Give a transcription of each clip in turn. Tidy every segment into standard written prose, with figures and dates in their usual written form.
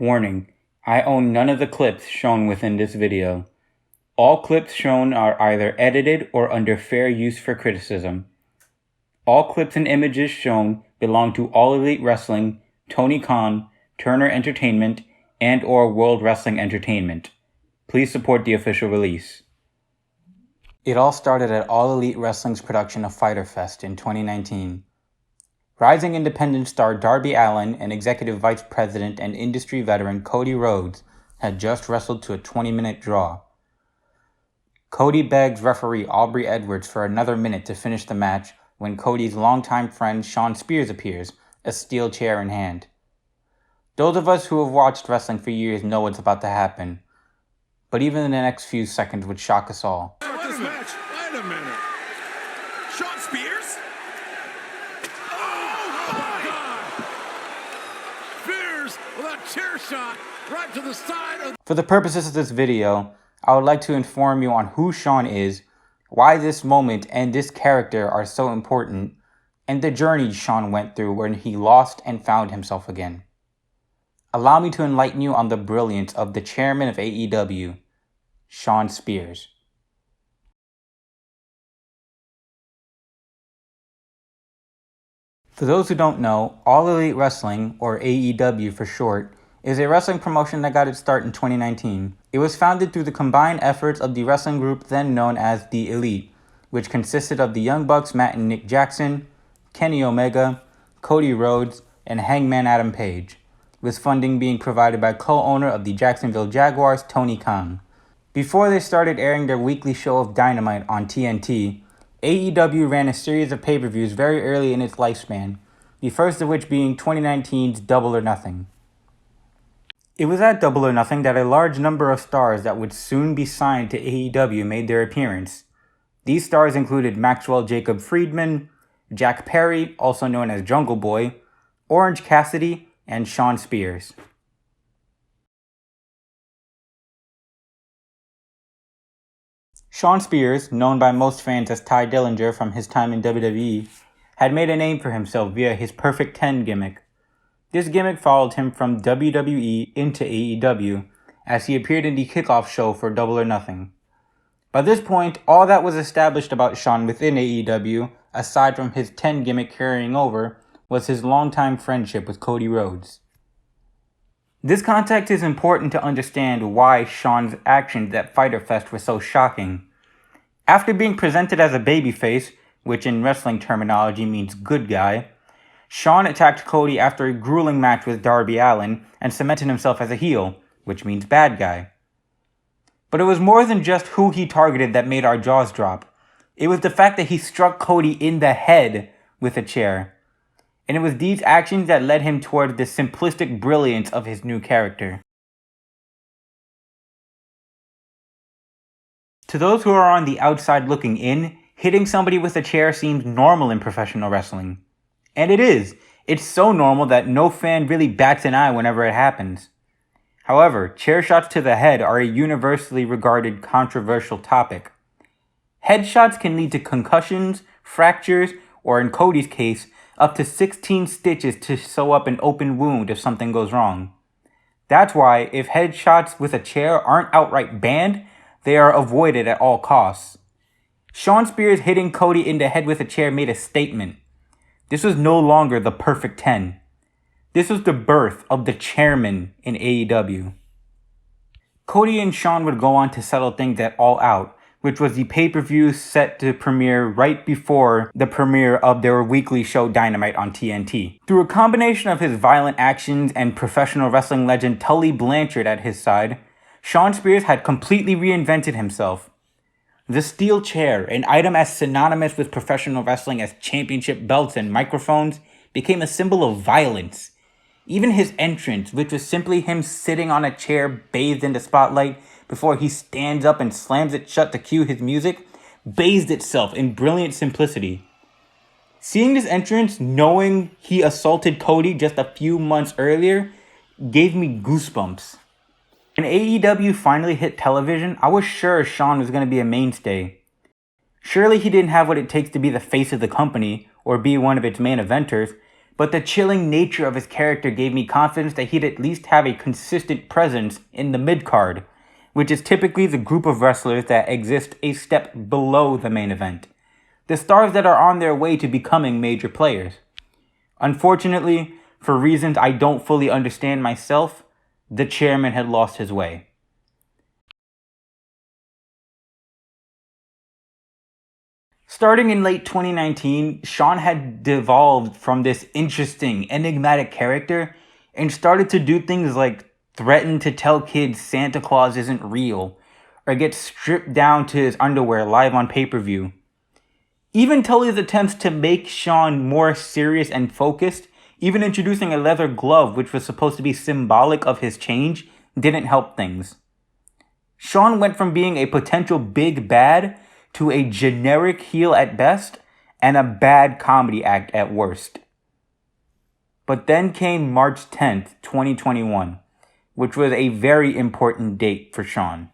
Warning, I own none of the clips shown within this video. All clips shown are either edited or under fair use for criticism. All clips and images shown belong to All Elite Wrestling, Tony Khan, Turner Entertainment, and/or World Wrestling Entertainment. Please support the official release. It all started at All Elite Wrestling's production of Fyter Fest in 2019. Rising independent star Darby Allin and executive vice president and industry veteran Cody Rhodes had just wrestled to a 20-minute draw. Cody begs referee Aubrey Edwards for another minute to finish the match when Cody's longtime friend Shawn Spears appears, a steel chair in hand. Those of us who have watched wrestling for years know what's about to happen, but even the next few seconds would shock us all. Wait a minute. Shawn Spears? Oh my God! Spears with a chair shot right to the side of... For the purposes of this video, I would like to inform you on who Shawn is, why this moment and this character are so important, and the journey Shawn went through when he lost and found himself again. Allow me to enlighten you on the brilliance of the chairman of AEW, Shawn Spears. For those who don't know, All Elite Wrestling, or AEW for short, is a wrestling promotion that got its start in 2019. It was founded through the combined efforts of the wrestling group then known as The Elite, which consisted of the Young Bucks Matt and Nick Jackson, Kenny Omega, Cody Rhodes, and Hangman Adam Page, with funding being provided by co-owner of the Jacksonville Jaguars, Tony Khan. Before they started airing their weekly show of Dynamite on TNT, AEW ran a series of pay-per-views very early in its lifespan, the first of which being 2019's Double or Nothing. It was at Double or Nothing that a large number of stars that would soon be signed to AEW made their appearance. These stars included Maxwell Jacob Friedman, Jack Perry, also known as Jungle Boy, Orange Cassidy, and Shawn Spears. Shawn Spears, known by most fans as Ty Dillinger from his time in WWE, had made a name for himself via his Perfect 10 gimmick. This gimmick followed him from WWE into AEW, as he appeared in the kickoff show for Double or Nothing. By this point, all that was established about Shawn within AEW, aside from his 10 gimmick carrying over, was his longtime friendship with Cody Rhodes. This context is important to understand why Shawn's actions at Fyter Fest were so shocking. After being presented as a babyface, which in wrestling terminology means good guy, Shawn attacked Cody after a grueling match with Darby Allin and cemented himself as a heel, which means bad guy. But it was more than just who he targeted that made our jaws drop. It was the fact that he struck Cody in the head with a chair. And it was these actions that led him toward the simplistic brilliance of his new character. To those who are on the outside looking in, hitting somebody with a chair seems normal in professional wrestling. And it is. It's so normal that no fan really bats an eye whenever it happens. However, chair shots to the head are a universally regarded controversial topic. Headshots can lead to concussions, fractures, or in Cody's case, up to 16 stitches to sew up an open wound if something goes wrong. That's why, if headshots with a chair aren't outright banned, they are avoided at all costs. Shawn Spears hitting Cody in the head with a chair made a statement. This was no longer the Perfect 10. This was the birth of the chairman in AEW. Cody and Shawn would go on to settle things at All Out, which was the pay-per-view set to premiere right before the premiere of their weekly show Dynamite on TNT. Through a combination of his violent actions and professional wrestling legend Tully Blanchard at his side, Shawn Spears had completely reinvented himself. The steel chair, an item as synonymous with professional wrestling as championship belts and microphones, became a symbol of violence. Even his entrance, which was simply him sitting on a chair bathed in the spotlight before he stands up and slams it shut to cue his music, bathed itself in brilliant simplicity. Seeing this entrance, knowing he assaulted Cody just a few months earlier, gave me goosebumps. When AEW finally hit television, I was sure Shawn was going to be a mainstay. Surely he didn't have what it takes to be the face of the company or be one of its main eventers, but the chilling nature of his character gave me confidence that he'd at least have a consistent presence in the mid-card, which is typically the group of wrestlers that exist a step below the main event, the stars that are on their way to becoming major players. Unfortunately, for reasons I don't fully understand myself, the chairman had lost his way. Starting in late 2019, Shawn had devolved from this interesting, enigmatic character and started to do things like threaten to tell kids Santa Claus isn't real, or get stripped down to his underwear live on pay-per-view. Even Tully's attempts to make Shawn more serious and focused, even introducing a leather glove which was supposed to be symbolic of his change, didn't help things. Shawn went from being a potential big bad to a generic heel at best and a bad comedy act at worst. But then came March 10th, 2021, which was a very important date for Shawn.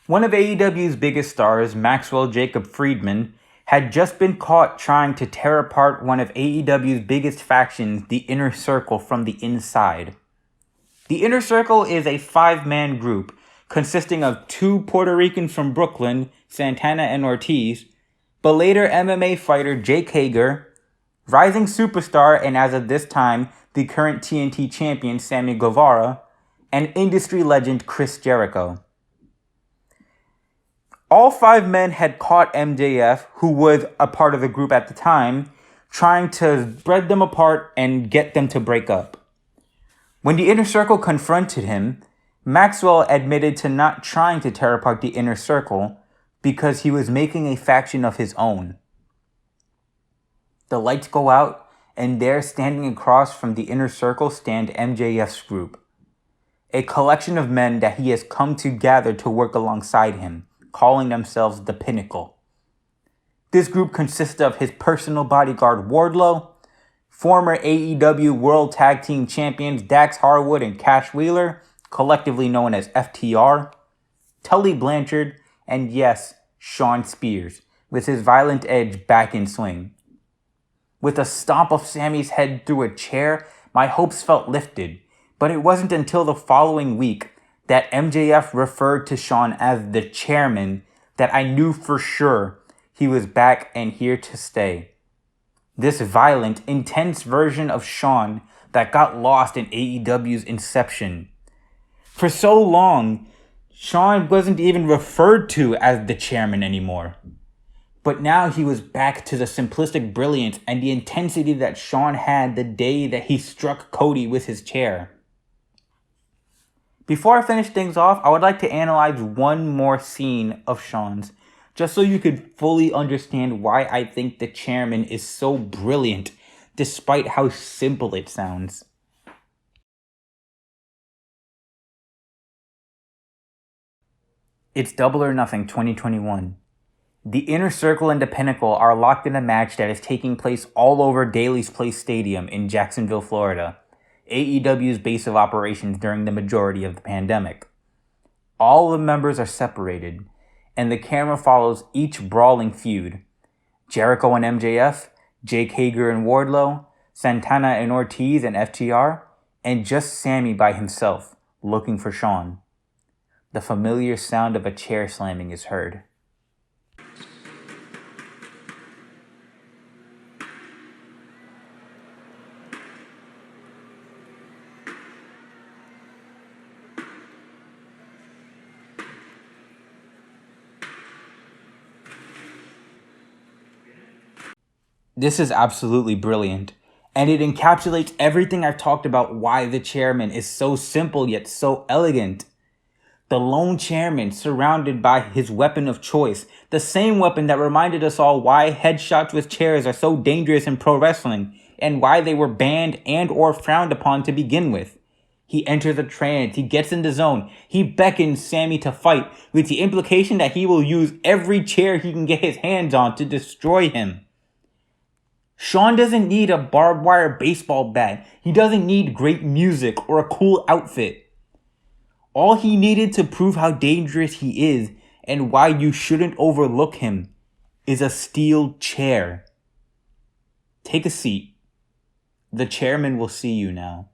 One of AEW's biggest stars, Maxwell Jacob Friedman, had just been caught trying to tear apart one of AEW's biggest factions, the Inner Circle, from the inside. The Inner Circle is a 5-man group consisting of 2 Puerto Ricans from Brooklyn, Santana and Ortiz, but later MMA fighter Jake Hager, rising superstar and as of this time the current TNT champion Sammy Guevara, and industry legend Chris Jericho. All 5 men had caught MJF, who was a part of the group at the time, trying to spread them apart and get them to break up. When the Inner Circle confronted him, Maxwell admitted to not trying to tear apart the Inner Circle because he was making a faction of his own. The lights go out, and there, standing across from the Inner Circle, stand MJF's group, a collection of men that he has come to gather to work alongside him, calling themselves the Pinnacle. This group consists of his personal bodyguard Wardlow, former AEW World Tag Team Champions Dax Harwood and Cash Wheeler, collectively known as FTR, Tully Blanchard, and yes, Shawn Spears, with his violent edge back in swing. With a stomp of Sammy's head through a chair, my hopes felt lifted, but it wasn't until the following week that MJF referred to Shawn as the chairman that I knew for sure he was back and here to stay. This violent, intense version of Shawn that got lost in AEW's inception. For so long, Shawn wasn't even referred to as the chairman anymore. But now he was back to the simplistic brilliance and the intensity that Shawn had the day that he struck Cody with his chair. Before I finish things off, I would like to analyze one more scene of Shawn's, just so you could fully understand why I think the chairman is so brilliant, despite how simple it sounds. It's Double or Nothing 2021. The Inner Circle and the Pinnacle are locked in a match that is taking place all over Daly's Place Stadium in Jacksonville, Florida, AEW's base of operations during the majority of the pandemic. All the members are separated, and the camera follows each brawling feud. Jericho and MJF, Jake Hager and Wardlow, Santana and Ortiz and FTR, and just Sammy by himself, looking for Shawn. The familiar sound of a chair slamming is heard. This is absolutely brilliant, and it encapsulates everything I've talked about why the chairman is so simple yet so elegant. The lone chairman surrounded by his weapon of choice, the same weapon that reminded us all why headshots with chairs are so dangerous in pro wrestling, and why they were banned and or frowned upon to begin with. He enters a trance, he gets in the zone, he beckons Sammy to fight, with the implication that he will use every chair he can get his hands on to destroy him. Shawn doesn't need a barbed wire baseball bat. He doesn't need great music or a cool outfit. All he needed to prove how dangerous he is and why you shouldn't overlook him is a steel chair. Take a seat. The chairman will see you now.